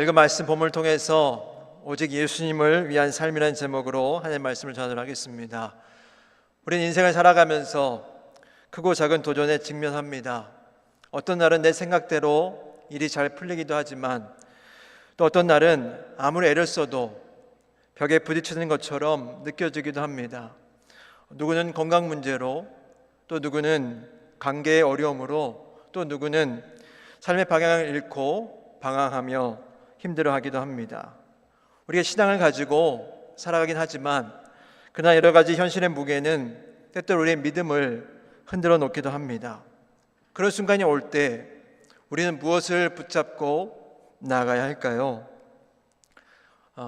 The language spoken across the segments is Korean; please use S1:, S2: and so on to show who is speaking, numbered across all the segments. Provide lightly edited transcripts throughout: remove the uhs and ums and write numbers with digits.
S1: 읽은 말씀 본문을 통해서 오직 예수님을 위한 삶이라는 제목으로 하나님의 말씀을 전하도록 하겠습니다. 우리는 인생을 살아가면서 크고 작은 도전에 직면합니다. 어떤 날은 내 생각대로 일이 잘 풀리기도 하지만 또 어떤 날은 아무리 애를 써도 벽에 부딪히는 것처럼 느껴지기도 합니다. 누구는 건강 문제로, 또 누구는 관계의 어려움으로, 또 누구는 삶의 방향을 잃고 방황하며 힘들어하기도 합니다. 우리가 신앙을 가지고 살아가긴 하지만 그러나 여러 가지 현실의 무게는 때때로 우리의 믿음을 흔들어 놓기도 합니다. 그런 순간이 올 때 우리는 무엇을 붙잡고 나아가야 할까요?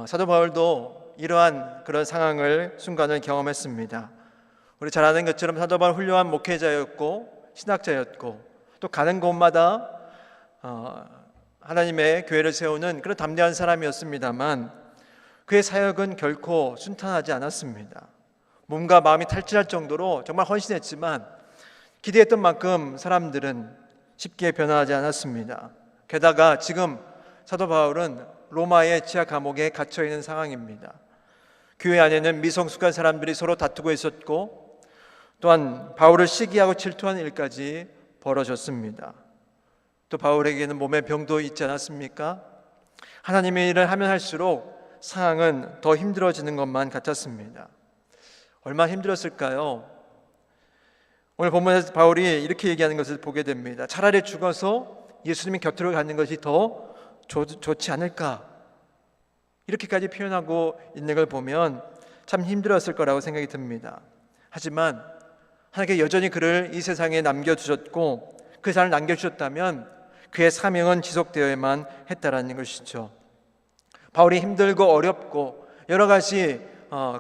S1: 사도 바울도 이러한 그런 상황을 순간을 경험했습니다. 우리 잘 아는 것처럼 사도 바울 훌륭한 목회자였고 신학자였고 또 가는 곳마다 하나님의 교회를 세우는 그런 담대한 사람이었습니다만 그의 사역은 결코 순탄하지 않았습니다. 몸과 마음이 탈진할 정도로 정말 헌신했지만 기대했던 만큼 사람들은 쉽게 변화하지 않았습니다. 게다가 지금 사도 바울은 로마의 지하 감옥에 갇혀 있는 상황입니다. 교회 안에는 미성숙한 사람들이 서로 다투고 있었고 또한 바울을 시기하고 질투하는 일까지 벌어졌습니다. 또 바울에게는 몸에 병도 있지 않았습니까? 하나님의 일을 하면 할수록 상황은 더 힘들어지는 것만 같았습니다. 얼마나 힘들었을까요? 오늘 본문에서 바울이 이렇게 얘기하는 것을 보게 됩니다. 차라리 죽어서 예수님의 곁으로 가는 것이 더 좋지 않을까? 이렇게까지 표현하고 있는 걸 보면 참 힘들었을 거라고 생각이 듭니다. 하지만 하나님께 여전히 그를 이 세상에 남겨주셨고 그 사람을 남겨주셨다면 그의 사명은 지속되어야만 했다라는 것이죠. 바울이 힘들고 어렵고 여러 가지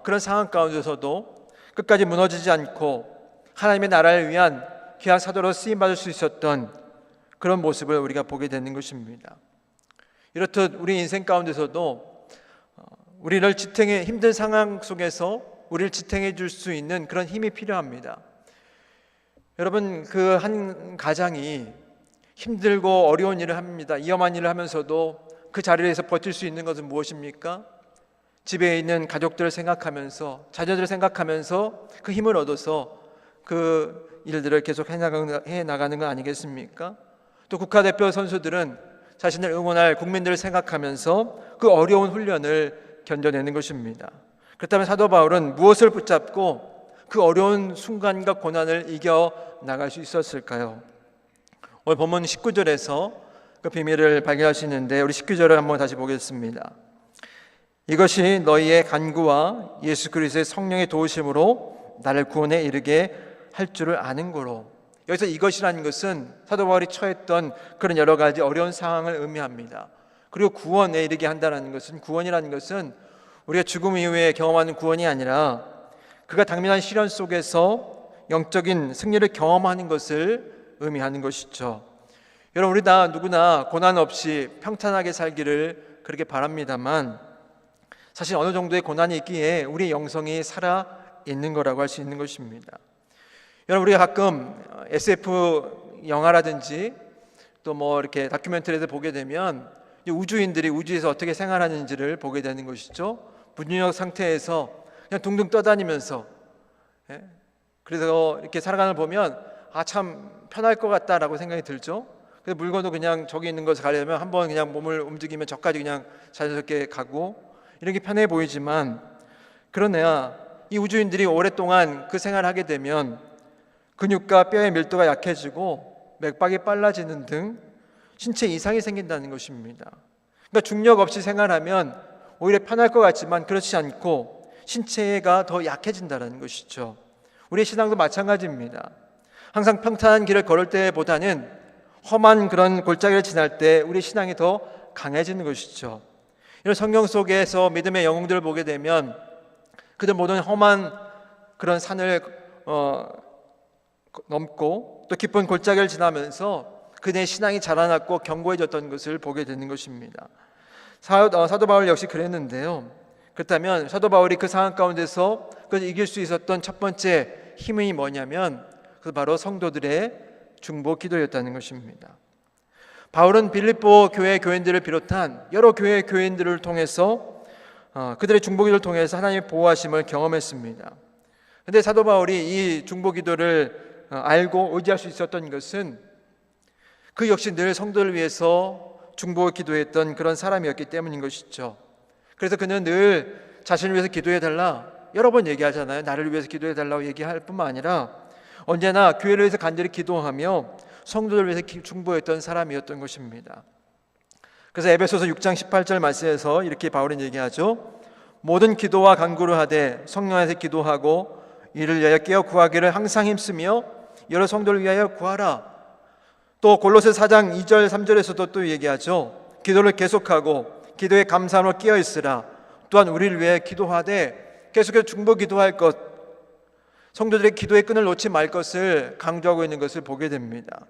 S1: 그런 상황 가운데서도 끝까지 무너지지 않고 하나님의 나라를 위한 귀한 사도로 쓰임받을 수 있었던 그런 모습을 우리가 보게 되는 것입니다. 이렇듯 우리 인생 가운데서도 우리를 지탱해 힘든 상황 속에서 우리를 지탱해 줄 수 있는 그런 힘이 필요합니다. 여러분, 그 한 가장이 힘들고 어려운 일을 합니다. 위험한 일을 하면서도 그 자리에서 버틸 수 있는 것은 무엇입니까? 집에 있는 가족들을 생각하면서 자녀들을 생각하면서 그 힘을 얻어서 그 일들을 계속 해나가는 거 아니겠습니까? 또 국가대표 선수들은 자신을 응원할 국민들을 생각하면서 그 어려운 훈련을 견뎌내는 것입니다. 그렇다면 사도 바울은 무엇을 붙잡고 그 어려운 순간과 고난을 이겨나갈 수 있었을까요? 오늘 본문 19절에서 그 비밀을 발견할 수 있는데 우리 19절을 한번 다시 보겠습니다. 이것이 너희의 간구와 예수 그리스도의 성령의 도우심으로 나를 구원에 이르게 할 줄을 아는 거로. 여기서 이것이라는 것은 사도 바울이 처했던 그런 여러 가지 어려운 상황을 의미합니다. 그리고 구원에 이르게 한다는 것은, 구원이라는 것은 우리가 죽음 이후에 경험하는 구원이 아니라 그가 당면한 시련 속에서 영적인 승리를 경험하는 것을 의미하는 것이죠. 여러분, 우리 다 누구나 고난 없이 평탄하게 살기를 그렇게 바랍니다만 사실 어느 정도의 고난이 있기에 우리의 영성이 살아있는 거라고 할 수 있는 것입니다. 여러분, 우리가 가끔 SF 영화라든지 또 뭐 이렇게 다큐멘터리에서 보게 되면 우주인들이 우주에서 어떻게 생활하는지를 보게 되는 것이죠. 무중력 상태에서 그냥 둥둥 떠다니면서, 그래서 이렇게 살아가는 걸 보면 참 편할 것 같다라고 생각이 들죠. 그래서 물건도 그냥 저기 있는 것을 가려면 한번 그냥 몸을 움직이면 저까지 그냥 자연스럽게 가고 이런 게 편해 보이지만, 그러나 이 우주인들이 오랫동안 그 생활을 하게 되면 근육과 뼈의 밀도가 약해지고 맥박이 빨라지는 등 신체 이상이 생긴다는 것입니다. 그러니까 중력 없이 생활하면 오히려 편할 것 같지만 그렇지 않고 신체가 더 약해진다는 것이죠. 우리의 신앙도 마찬가지입니다. 항상 평탄한 길을 걸을 때보다는 험한 그런 골짜기를 지날 때 우리 신앙이 더 강해지는 것이죠. 이런 성경 속에서 믿음의 영웅들을 보게 되면 그들 모든 험한 그런 산을 넘고 또 깊은 골짜기를 지나면서 그들의 신앙이 자라났고 견고해졌던 것을 보게 되는 것입니다. 사도 바울 역시 그랬는데요. 그렇다면 사도 바울이 그 상황 가운데서 그것을 이길 수 있었던 첫 번째 힘이 뭐냐면 그 바로 성도들의 중보 기도였다는 것입니다. 바울은 빌립보 교회 교인들을 비롯한 여러 교회 교인들을 통해서 그들의 중보기도를 통해서 하나님의 보호하심을 경험했습니다. 그런데 사도 바울이 이 중보기도를 알고 의지할 수 있었던 것은 그 역시 늘 성도를 위해서 중보기도했던 그런 사람이었기 때문인 것이죠. 그래서 그는 늘 자신을 위해서 기도해달라 여러 번 얘기하잖아요. 나를 위해서 기도해달라고 얘기할 뿐만 아니라 언제나 교회를 위해서 간절히 기도하며 성도들을 위해서 중보했던 사람이었던 것입니다. 그래서 에베소서 6장 18절 말씀에서 이렇게 바울은 얘기하죠. 모든 기도와 간구를 하되 성령 안에서 기도하고 이를 위하여 깨어 구하기를 항상 힘쓰며 여러 성도를 위하여 구하라. 또 골로새 4장 2절 3절에서도 또 얘기하죠. 기도를 계속하고 기도에 감사함으로 깨어 있으라. 또한 우리를 위해 기도하되 계속해서 중보 기도할 것, 성도들의 기도의 끈을 놓지 말 것을 강조하고 있는 것을 보게 됩니다.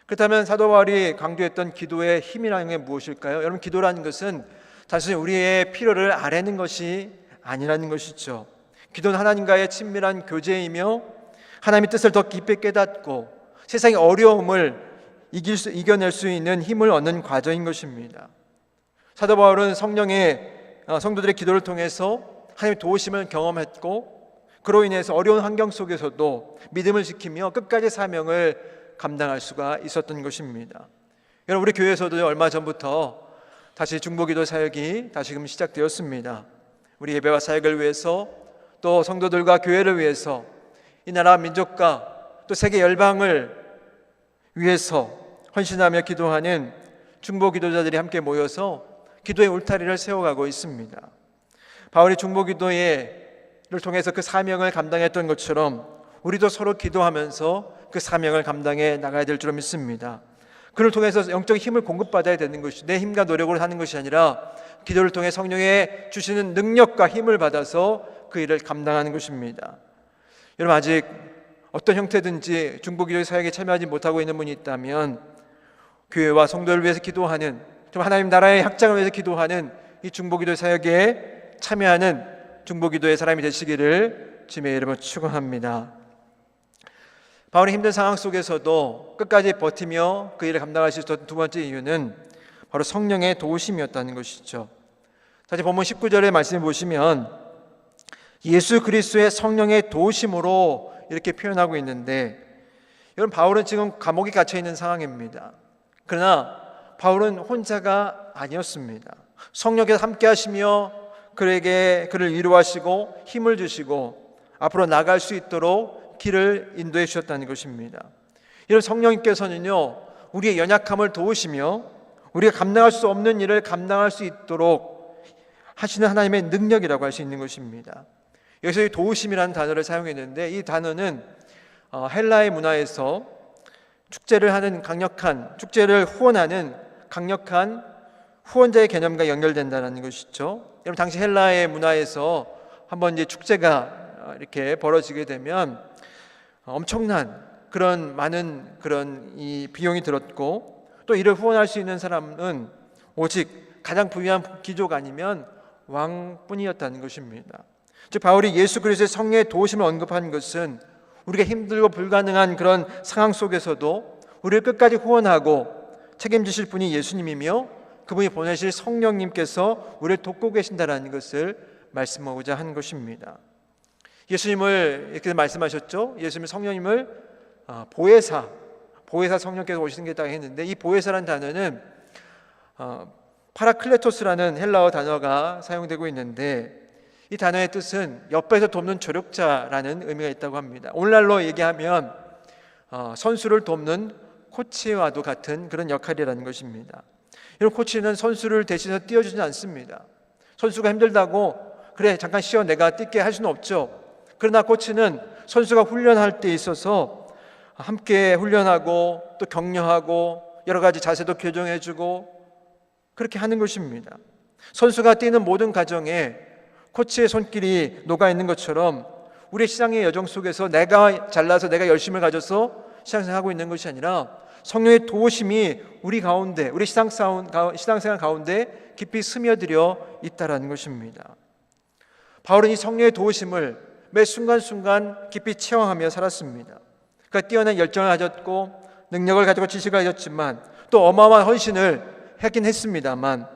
S1: 그렇다면 사도 바울이 강조했던 기도의 힘이라는 게 무엇일까요? 여러분, 기도라는 것은 단순히 우리의 필요를 아뢰는 것이 아니라는 것이죠. 기도는 하나님과의 친밀한 교제이며 하나님의 뜻을 더 깊이 깨닫고 세상의 어려움을 이겨낼 수 있는 힘을 얻는 과정인 것입니다. 사도 바울은 성도들의 기도를 통해서 하나님의 도우심을 경험했고 그로 인해서 어려운 환경 속에서도 믿음을 지키며 끝까지 사명을 감당할 수가 있었던 것입니다. 여러분, 우리 교회에서도 얼마 전부터 다시 중보기도 사역이 다시금 시작되었습니다. 우리 예배와 사역을 위해서 또 성도들과 교회를 위해서 이 나라 민족과 또 세계 열방을 위해서 헌신하며 기도하는 중보기도자들이 함께 모여서 기도의 울타리를 세워가고 있습니다. 바울이 중보기도를 통해서 그 사명을 감당했던 것처럼 우리도 서로 기도하면서 그 사명을 감당해 나가야 될 줄 믿습니다. 그를 통해서 영적인 힘을 공급받아야 되는 것이 내 힘과 노력으로 하는 것이 아니라 기도를 통해 성령의 주시는 능력과 힘을 받아서 그 일을 감당하는 것입니다. 여러분, 아직 어떤 형태든지 중보기도의 사역에 참여하지 못하고 있는 분이 있다면 교회와 성도를 위해서 기도하는, 좀 하나님 나라의 확장을 위해서 기도하는 이 중보기도 사역에 참여하는 중보기도의 사람이 되시기를 주님의 이름으로 축원합니다. 바울이 힘든 상황 속에서도 끝까지 버티며 그 일을 감당할 수 있었던 두 번째 이유는 바로 성령의 도우심이었다는 것이죠. 다시 본문 19절의 말씀을 보시면 예수 그리스도의 성령의 도우심으로 이렇게 표현하고 있는데, 여러분, 바울은 지금 감옥에 갇혀 있는 상황입니다. 그러나 바울은 혼자가 아니었습니다. 성령께서 함께 하시며 그를 위로하시고 힘을 주시고 앞으로 나갈 수 있도록 길을 인도해 주셨다는 것입니다. 이런 성령님께서는요, 우리의 연약함을 도우시며 우리가 감당할 수 없는 일을 감당할 수 있도록 하시는 하나님의 능력이라고 할 수 있는 것입니다. 여기서 이 도우심이라는 단어를 사용했는데, 이 단어는 헬라의 문화에서 축제를 후원하는 강력한 후원자의 개념과 연결된다는 것이죠. 여러분, 당시 헬라의 문화에서 한번 이제 축제가 이렇게 벌어지게 되면 엄청난 많은 이 비용이 들었고, 또 이를 후원할 수 있는 사람은 오직 가장 부유한 귀족 아니면 왕뿐이었다는 것입니다. 즉, 바울이 예수 그리스도의 성령의 도우심을 언급한 것은 우리가 힘들고 불가능한 그런 상황 속에서도 우리를 끝까지 후원하고 책임지실 분이 예수님이며 그분이 보내실 성령님께서 우리를 돕고 계신다는 것을 말씀하고자 한 것입니다. 예수님을 이렇게 말씀하셨죠. 예수님 성령님을 보혜사 성령께서 오시는 게 있다고 했는데, 이 보혜사라는 단어는 파라클레토스라는 헬라어 단어가 사용되고 있는데, 이 단어의 뜻은 옆에서 돕는 조력자라는 의미가 있다고 합니다. 오늘날로 얘기하면 선수를 돕는 코치와도 같은 그런 역할이라는 것입니다. 이런 코치는 선수를 대신해서 띄워주지 않습니다. 선수가 힘들다고 그래 잠깐 쉬어 내가 뛸게 할 수는 없죠. 그러나 코치는 선수가 훈련할 때 있어서 함께 훈련하고 또 격려하고 여러 가지 자세도 교정해주고 그렇게 하는 것입니다. 선수가 뛰는 모든 과정에 코치의 손길이 녹아있는 것처럼 우리의 신앙의 여정 속에서 내가 잘나서 내가 열심을 가져서 신앙생활하고 있는 것이 아니라 성령의 도우심이 우리 가운데, 우리 신앙생활 가운데 깊이 스며들어 있다는 것입니다. 바울은 이 성령의 도우심을 매 순간순간 깊이 체험하며 살았습니다. 그러니까 뛰어난 열정을 가졌고 능력을 가지고 지식을 가졌지만 또 어마어마한 헌신을 하긴 했습니다만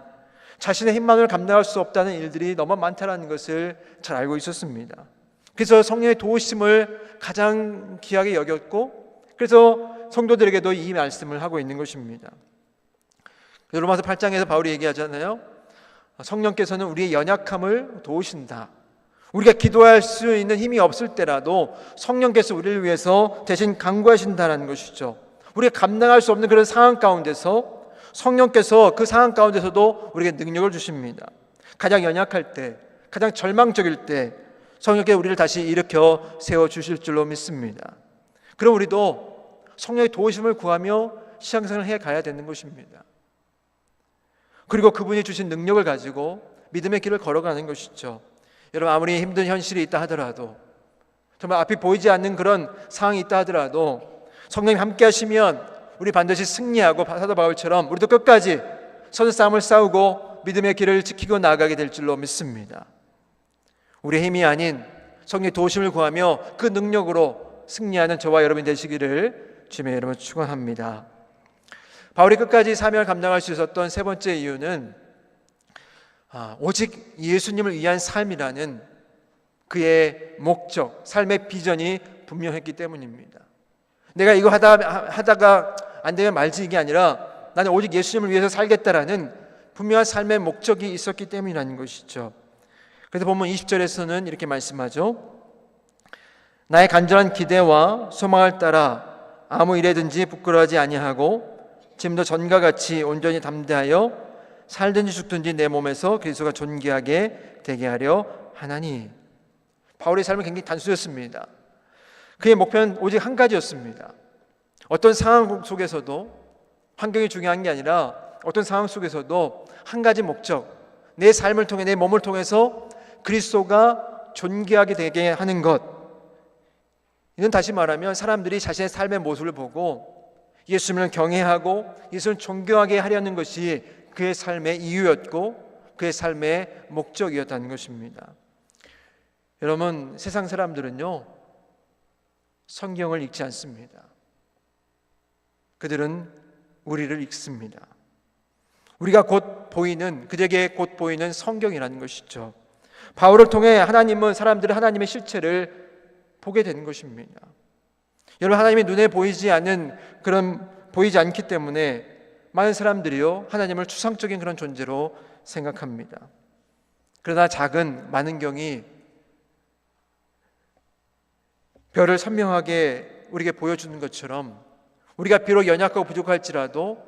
S1: 자신의 힘만으로 감당할 수 없다는 일들이 너무 많다는 것을 잘 알고 있었습니다. 그래서 성령의 도우심을 가장 귀하게 여겼고, 그래서 성도들에게도 이 말씀을 하고 있는 것입니다. 로마서 8장에서 바울이 얘기하잖아요. 성령께서는 우리의 연약함을 도우신다. 우리가 기도할 수 있는 힘이 없을 때라도 성령께서 우리를 위해서 대신 간구하신다는 것이죠. 우리가 감당할 수 없는 그런 상황 가운데서 성령께서 그 상황 가운데서도 우리에게 능력을 주십니다. 가장 연약할 때, 가장 절망적일 때 성령께서 우리를 다시 일으켜 세워주실 줄로 믿습니다. 그럼 우리도 성령의 도우심을 구하며 신앙생활을 해가야 되는 것입니다. 그리고 그분이 주신 능력을 가지고 믿음의 길을 걸어가는 것이죠. 여러분, 아무리 힘든 현실이 있다 하더라도, 정말 앞이 보이지 않는 그런 상황이 있다 하더라도 성령님 함께 하시면 우리 반드시 승리하고 사도 바울처럼 우리도 끝까지 선싸움을 싸우고 믿음의 길을 지키고 나아가게 될 줄로 믿습니다. 우리의 힘이 아닌 성령의 도우심을 구하며 그 능력으로 승리하는 저와 여러분이 되시기를 주님의 이름으로 축원합니다. 바울이 끝까지 사명을 감당할 수 있었던 세 번째 이유는 오직 예수님을 위한 삶이라는 그의 목적, 삶의 비전이 분명했기 때문입니다. 내가 이거 하다가 안 되면 말지, 이게 아니라 나는 오직 예수님을 위해서 살겠다라는 분명한 삶의 목적이 있었기 때문이라는 것이죠. 그래서 본문 20절에서는 이렇게 말씀하죠. 나의 간절한 기대와 소망을 따라 아무 일에든지 부끄러워하지 아니하고 지금도 전과 같이 온전히 담대하여 살든지 죽든지 내 몸에서 그리스도가 존귀하게 되게 하려 하나니. 바울의 삶은 굉장히 단순했습니다. 그의 목표는 오직 한 가지였습니다. 어떤 상황 속에서도, 환경이 중요한 게 아니라 어떤 상황 속에서도 한 가지 목적, 내 삶을 통해, 내 몸을 통해서 그리스도가 존귀하게 되게 하는 것. 이는 다시 말하면 사람들이 자신의 삶의 모습을 보고 예수님을 경외하고 예수님을 존경하게 하려는 것이 그의 삶의 이유였고 그의 삶의 목적이었다는 것입니다. 여러분, 세상 사람들은요, 성경을 읽지 않습니다. 그들은 우리를 읽습니다. 우리가 곧 보이는, 그들에게 곧 보이는 성경이라는 것이죠. 바울을 통해 사람들은 하나님의 실체를 보게 되는 것입니다. 여러분, 하나님이 눈에 보이지 않기 때문에 많은 사람들이요, 하나님을 추상적인 그런 존재로 생각합니다. 그러나 작은 만은경이 별을 선명하게 우리에게 보여주는 것처럼 우리가 비록 연약하고 부족할지라도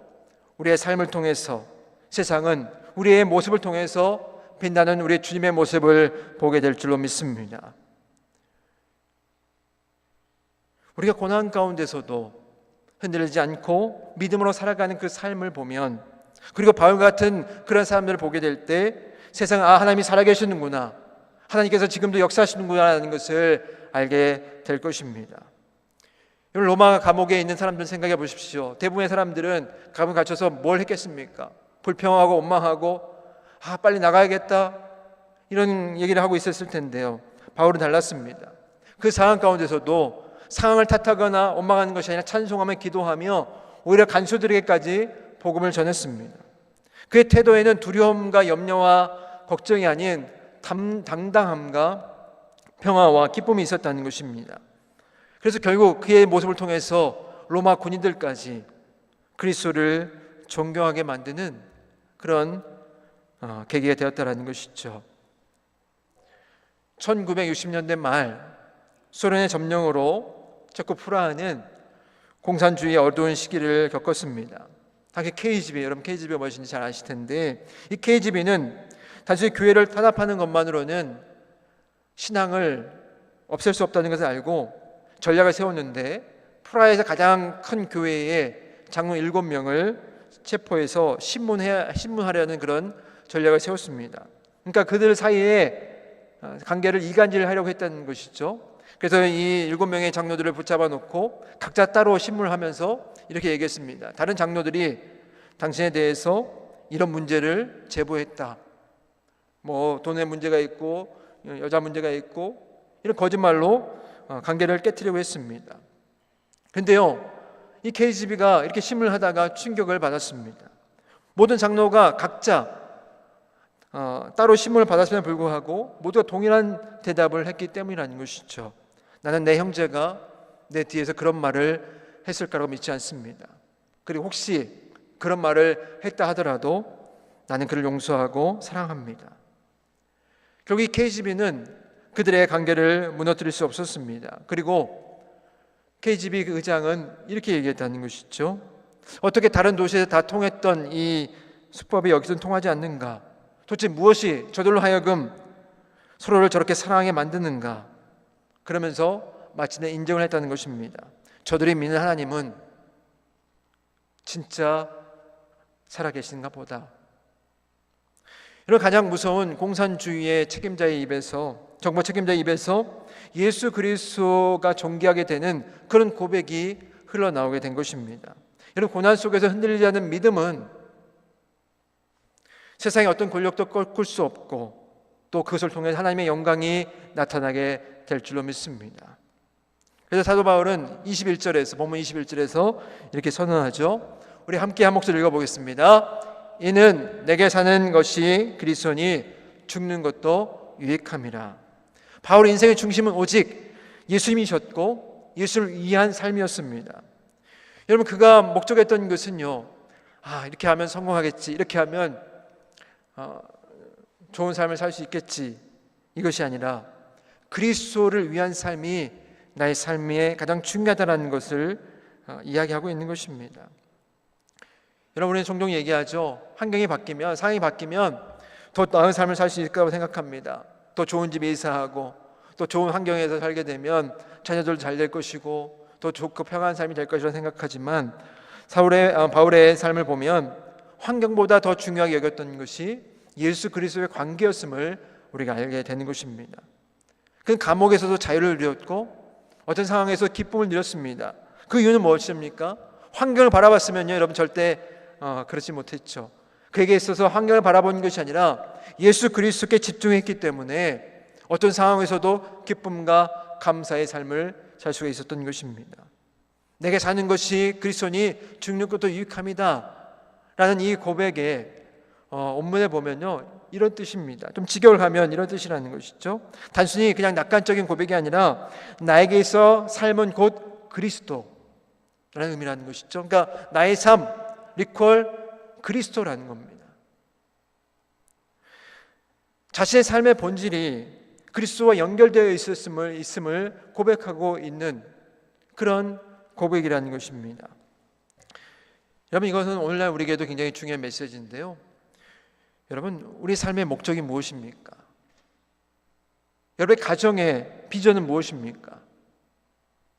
S1: 우리의 삶을 통해서 세상은 우리의 모습을 통해서 빛나는 우리 주님의 모습을 보게 될 줄로 믿습니다. 우리가 고난 가운데서도 흔들리지 않고 믿음으로 살아가는 그 삶을 보면, 그리고 바울 같은 그런 사람들을 보게 될 때 세상은 하나님이 살아계시는구나, 하나님께서 지금도 역사하시는구나 하는 것을 알게 될 것입니다. 로마 감옥에 있는 사람들 생각해 보십시오. 대부분의 사람들은 감옥에 갇혀서 뭘 했겠습니까? 불평하고 원망하고 빨리 나가야겠다, 이런 얘기를 하고 있었을 텐데요. 바울은 달랐습니다. 그 상황 가운데서도 상황을 탓하거나 원망하는 것이 아니라 찬송하며 기도하며 오히려 간수들에게까지 복음을 전했습니다. 그의 태도에는 두려움과 염려와 걱정이 아닌 당당함과 평화와 기쁨이 있었다는 것입니다. 그래서 결국 그의 모습을 통해서 로마 군인들까지 그리스도를 존경하게 만드는 그런 계기가 되었다는 것이죠. 1960년대 말 소련의 점령으로 체코 프라하는 공산주의의 어두운 시기를 겪었습니다. 당시 KGB, 여러분 KGB가 무엇인지 잘 아실 텐데, 이 KGB는 단순히 교회를 탄압하는 것만으로는 신앙을 없앨 수 없다는 것을 알고 전략을 세웠는데, 프라하에서 가장 큰 교회의 장로 7명을 체포해서 신문하려는 그런 전략을 세웠습니다. 그러니까 그들 사이에 관계를 이간질을 하려고 했다는 것이죠. 그래서 이 7명의 장로들을 붙잡아 놓고 각자 따로 신문을 하면서 이렇게 얘기했습니다. 다른 장로들이 당신에 대해서 이런 문제를 제보했다, 돈의 문제가 있고 여자 문제가 있고, 이런 거짓말로 관계를 깨트리려고 했습니다. 그런데요, 이 KGB가 이렇게 심을 하다가 충격을 받았습니다. 모든 장로가 각자 따로 신문을 받았음에도 불구하고 모두가 동일한 대답을 했기 때문이라는 것이죠. 나는 내 형제가 내 뒤에서 그런 말을 했을 거라고 믿지 않습니다. 그리고 혹시 그런 말을 했다 하더라도 나는 그를 용서하고 사랑합니다. 결국 이 KGB는 그들의 관계를 무너뜨릴 수 없었습니다. 그리고 KGB 그 의장은 이렇게 얘기했다는 것이죠. 어떻게 다른 도시에서 다 통했던 이 수법이 여기서는 통하지 않는가? 도대체 무엇이 저들로 하여금 서로를 저렇게 사랑하게 만드는가? 그러면서 마침내 인정을 했다는 것입니다. 저들이 믿는 하나님은 진짜 살아계신가 보다. 이런 가장 무서운 공산주의의 책임자의 입에서, 정보 책임자의 입에서 예수 그리스도가 존귀하게 되는 그런 고백이 흘러나오게 된 것입니다. 이런 고난 속에서 흔들리지 않는 믿음은 세상의 어떤 권력도 꺾을 수 없고 또 그것을 통해 하나님의 영광이 나타나게 될 줄로 믿습니다. 그래서 사도 바울은 21절에서 본문 21절에서 이렇게 선언하죠. 우리 함께 한 목소리 읽어보겠습니다. 이는 내게 사는 것이 그리스도니 죽는 것도 유익함이라. 바울의 인생의 중심은 오직 예수님이셨고 예수를 위한 삶이었습니다. 여러분, 그가 목적했던 것은요, 이렇게 하면 성공하겠지, 이렇게 하면 좋은 삶을 살 수 있겠지, 이것이 아니라 그리스도를 위한 삶이 나의 삶에 가장 중요하다는 것을 이야기하고 있는 것입니다. 여러분, 우리는 종종 얘기하죠. 환경이 바뀌면, 상황이 바뀌면 더 나은 삶을 살 수 있을 거라고 생각합니다. 더 좋은 집에 이사하고 또 좋은 환경에서 살게 되면 자녀들도 잘 될 것이고 더 좋고 평안한 삶이 될 것이라고 생각하지만 바울의 삶을 보면 환경보다 더 중요하게 여겼던 것이 예수 그리스도의 관계였음을 우리가 알게 되는 것입니다. 그는 감옥에서도 자유를 누렸고 어떤 상황에서 기쁨을 누렸습니다. 그 이유는 무엇입니까? 환경을 바라봤으면요, 여러분, 절대 그렇지 못했죠. 그에게 있어서 환경을 바라보는 것이 아니라 예수 그리스도께 집중했기 때문에 어떤 상황에서도 기쁨과 감사의 삶을 살 수가 있었던 것입니다. 내게 사는 것이 그리스도니 죽는 것도 유익함이다 라는 이 고백에 원문에 보면요, 이런 뜻입니다. 좀 직역을 하면 이런 뜻이라는 것이죠. 단순히 그냥 낙관적인 고백이 아니라 나에게 있어 삶은 곧 그리스도라는 의미라는 것이죠. 그러니까 나의 삶, 리콜 그리스도라는 겁니다. 자신의 삶의 본질이 그리스도와 연결되어 있음을 고백하고 있는 그런 고백이라는 것입니다. 여러분, 이것은 오늘날 우리에게도 굉장히 중요한 메시지인데요. 여러분, 우리 삶의 목적이 무엇입니까? 여러분의 가정의 비전은 무엇입니까?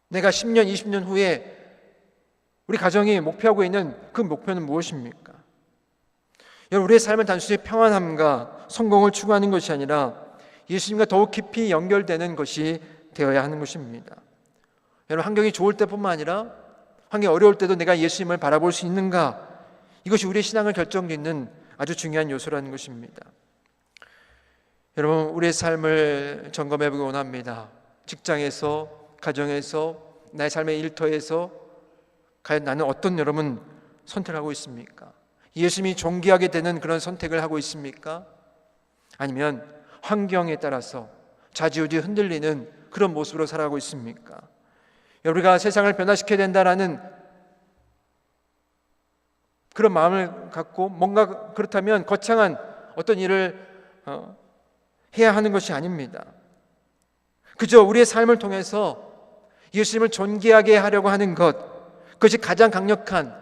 S1: 내가 10년, 20년 후에 우리 가정이 목표하고 있는 그 목표는 무엇입니까? 여러분, 우리의 삶은 단순히 평안함과 성공을 추구하는 것이 아니라 예수님과 더욱 깊이 연결되는 것이 되어야 하는 것입니다. 여러분, 환경이 좋을 때뿐만 아니라 환경이 어려울 때도 내가 예수님을 바라볼 수 있는가? 이것이 우리의 신앙을 결정짓는 아주 중요한 요소라는 것입니다. 여러분, 우리의 삶을 점검해 보기 원합니다. 직장에서, 가정에서, 나의 삶의 일터에서 과연 나는 어떤 여러분 선택을 하고 있습니까? 예수님이 존귀하게 되는 그런 선택을 하고 있습니까? 아니면 환경에 따라서 좌지우지 흔들리는 그런 모습으로 살아가고 있습니까? 우리가 세상을 변화시켜야 된다라는 그런 마음을 갖고 뭔가 그렇다면 거창한 어떤 일을 해야 하는 것이 아닙니다. 그저 우리의 삶을 통해서 예수님을 존귀하게 하려고 하는 것, 그것이 가장 강력한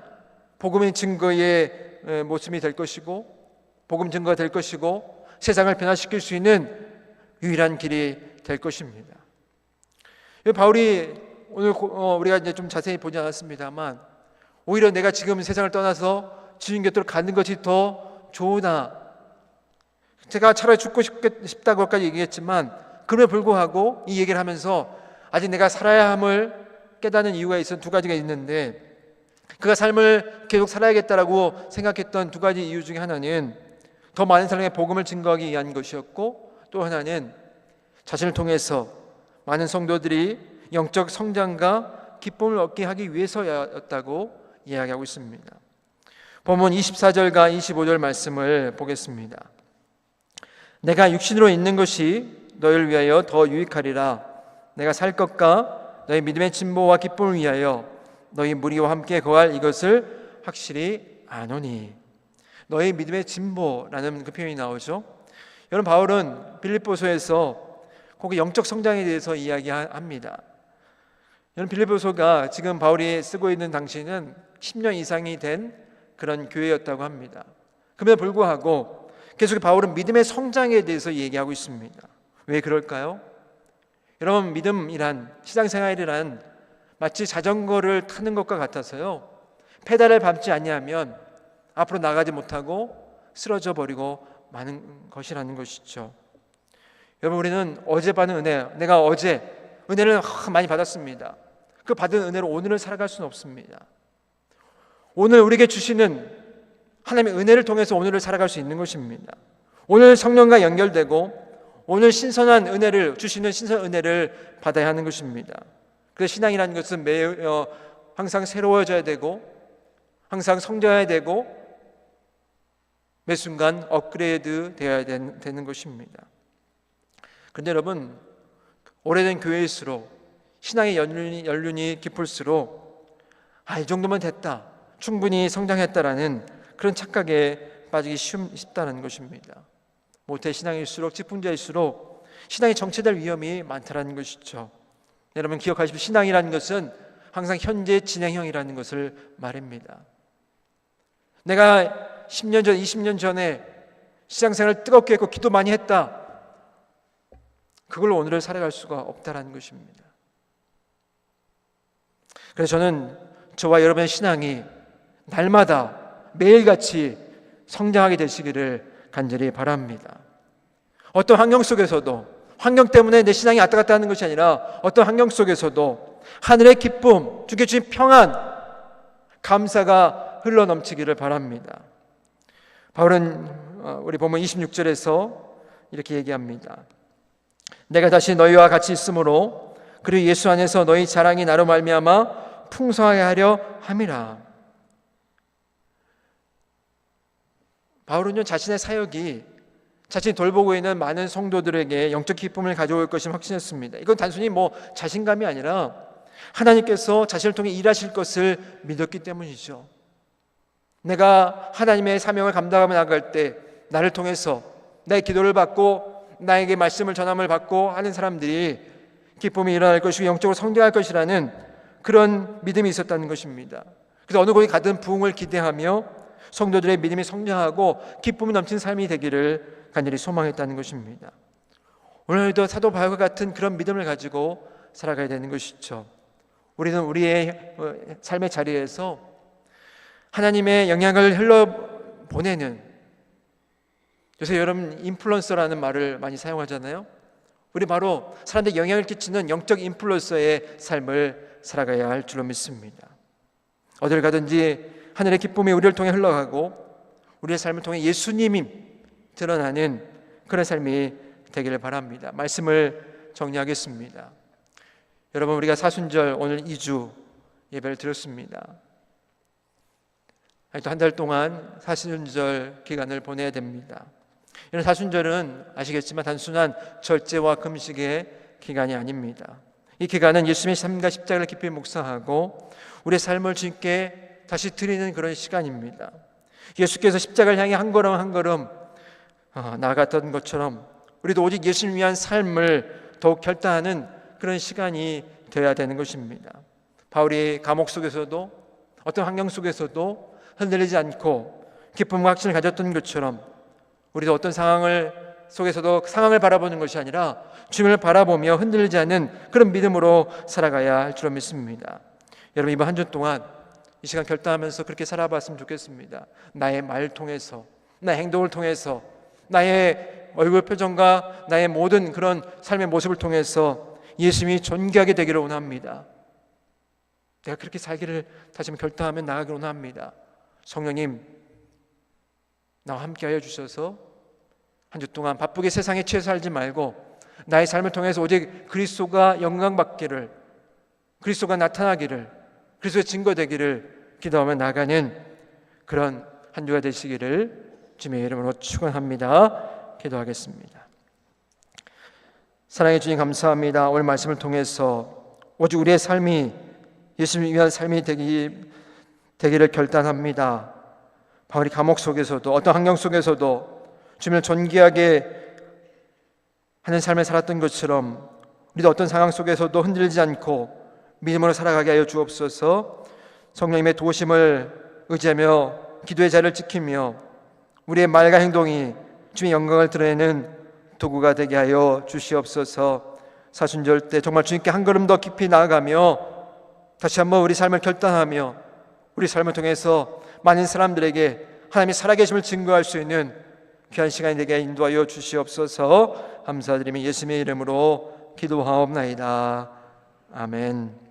S1: 복음의 증거의 모습이 될 것이고 복음 증거가 될 것이고 세상을 변화시킬 수 있는 유일한 길이 될 것입니다. 바울이 오늘 우리가 이제 좀 자세히 보지 않았습니다만 오히려 내가 지금 세상을 떠나서 주님 곁으로 가는 것이 더 좋으나, 제가 차라리 죽고 싶다고까지 얘기했지만 그럼에도 불구하고 이 얘기를 하면서 아직 내가 살아야 함을 깨닫는 이유가 있어 두 가지가 있는데, 그가 삶을 계속 살아야겠다라고 생각했던 두 가지 이유 중에 하나는 더 많은 사람에게 복음을 증거하기 위한 것이었고, 또 하나는 자신을 통해서 많은 성도들이 영적 성장과 기쁨을 얻게 하기 위해서였다고 이야기하고 있습니다. 본문 24절과 25절 말씀을 보겠습니다. 내가 육신으로 있는 것이 너희를 위하여 더 유익하리라. 내가 살 것과 너희 믿음의 진보와 기쁨을 위하여 너희 무리와 함께 거할 이것을 확실히 아노니. 너희 믿음의 진보라는 그 표현이 나오죠. 여러분, 바울은 빌립보서에서 거기 영적 성장에 대해서 이야기합니다. 여러분, 빌립보서가 지금 바울이 쓰고 있는 당시는 10년 이상이 된 그런 교회였다고 합니다. 그럼에도 불구하고 계속 바울은 믿음의 성장에 대해서 얘기하고 있습니다. 왜 그럴까요? 여러분, 믿음이란, 신앙생활이란 마치 자전거를 타는 것과 같아서요, 페달을 밟지 아니하면 앞으로 나가지 못하고 쓰러져 버리고 마는 것이라는 것이죠. 여러분, 우리는 어제 받은 은혜, 내가 어제 은혜를 많이 받았습니다. 그 받은 은혜로 오늘을 살아갈 수는 없습니다. 오늘 우리에게 주시는 하나님의 은혜를 통해서 오늘을 살아갈 수 있는 것입니다. 오늘 성령과 연결되고 오늘 신선한 은혜를 주시는 신선한 은혜를 받아야 하는 것입니다. 그래서 신앙이라는 것은 매우 항상 새로워져야 되고 항상 성장해야 되고 매 순간 업그레이드 되어야 되는 것입니다. 그런데 여러분, 오래된 교회일수록 신앙의 연륜이 깊을수록 이 정도면 됐다, 충분히 성장했다라는 그런 착각에 빠지기 쉽다는 것입니다. 모태 신앙일수록, 직분자일수록 신앙이 정체될 위험이 많다는 것이죠. 여러분, 기억하십시오. 신앙이라는 것은 항상 현재 진행형이라는 것을 말합니다. 내가 10년 전, 20년 전에 신앙생활을 뜨겁게 했고 기도 많이 했다, 그걸로 오늘을 살아갈 수가 없다는 것입니다. 그래서 저는 저와 여러분의 신앙이 날마다 매일같이 성장하게 되시기를 간절히 바랍니다. 어떤 환경 속에서도, 환경 때문에 내 신앙이 왔다 갔다 하는 것이 아니라 어떤 환경 속에서도 하늘의 기쁨, 주께 주신 평안, 감사가 흘러넘치기를 바랍니다. 바울은 우리 본문 26절에서 이렇게 얘기합니다. 내가 다시 너희와 같이 있으므로 그리고 예수 안에서 너희 자랑이 나로 말미암아 풍성하게 하려 함이라. 바울은요, 자신의 사역이 자신이 돌보고 있는 많은 성도들에게 영적 기쁨을 가져올 것을 확신했습니다. 이건 단순히 자신감이 아니라 하나님께서 자신을 통해 일하실 것을 믿었기 때문이죠. 내가 하나님의 사명을 감당하며 나아갈 때 나를 통해서 나의 기도를 받고 나에게 말씀을 전함을 받고 하는 사람들이 기쁨이 일어날 것이고 영적으로 성장할 것이라는 그런 믿음이 있었다는 것입니다. 그래서 어느 곳에 가든 부흥을 기대하며 성도들의 믿음이 성장하고 기쁨이 넘치는 삶이 되기를 간절히 소망했다는 것입니다. 오늘도 사도 바울과 같은 그런 믿음을 가지고 살아가야 되는 것이죠. 우리는 우리의 삶의 자리에서 하나님의 영향을 흘러보내는, 요새 여러분 인플루언서라는 말을 많이 사용하잖아요. 우리 바로 사람들에게 영향을 끼치는 영적 인플루언서의 삶을 살아가야 할 줄로 믿습니다. 어딜 가든지 하늘의 기쁨이 우리를 통해 흘러가고 우리의 삶을 통해 예수님이 드러나는 그런 삶이 되기를 바랍니다. 말씀을 정리하겠습니다. 여러분, 우리가 사순절 오늘 2주 예배를 드렸습니다. 또 한 달 동안 사순절 기간을 보내야 됩니다. 이런 사순절은 아시겠지만 단순한 절제와 금식의 기간이 아닙니다. 이 기간은 예수님의 삶과 십자가를 깊이 묵상하고 우리의 삶을 주님께 다시 드리는 그런 시간입니다. 예수께서 십자가를 향해 한 걸음 한 걸음 나아갔던 것처럼 우리도 오직 예수님을 위한 삶을 더욱 결단하는 그런 시간이 되어야 되는 것입니다. 바울이 감옥 속에서도 어떤 환경 속에서도 흔들리지 않고 기쁨과 확신을 가졌던 것처럼 우리도 어떤 상황을 속에서도 상황을 바라보는 것이 아니라 주님을 바라보며 흔들리지 않는 그런 믿음으로 살아가야 할 줄 믿습니다. 여러분, 이번 한 주 동안 이 시간 결단하면서 그렇게 살아봤으면 좋겠습니다. 나의 말 통해서, 나의 행동을 통해서, 나의 얼굴 표정과 나의 모든 그런 삶의 모습을 통해서 예수님이 존귀하게 되기를 원합니다. 내가 그렇게 살기를 다시 한번 결단하며 나아가기를 원합니다. 성령님, 나와 함께 하여 주셔서 한 주 동안 바쁘게 세상에 취해 살지 말고 나의 삶을 통해서 오직 그리스도가 영광받기를, 그리스도가 나타나기를, 그리스도의 증거되기를 기도하며 나가는 그런 한 주가 되시기를 주님의 이름으로 축원합니다. 기도하겠습니다. 사랑의 주님 감사합니다. 오늘 말씀을 통해서 오직 우리의 삶이 예수님을 위한 삶이 되기를 결단합니다. 바울이 감옥 속에서도 어떤 환경 속에서도 주님을 존귀하게 하는 삶을 살았던 것처럼 우리도 어떤 상황 속에서도 흔들리지 않고 믿음으로 살아가게 하여 주옵소서. 성령님의 도우심을 의지하며 기도의 자리를 지키며 우리의 말과 행동이 주님의 영광을 드러내는 도구가 되게 하여 주시옵소서. 사순절 때 정말 주님께 한 걸음 더 깊이 나아가며 다시 한번 우리 삶을 결단하며 우리 삶을 통해서 많은 사람들에게 하나님의 살아계심을 증거할 수 있는 귀한 시간이 되게 인도하여 주시옵소서. 감사드리며 예수님의 이름으로 기도하옵나이다. 아멘.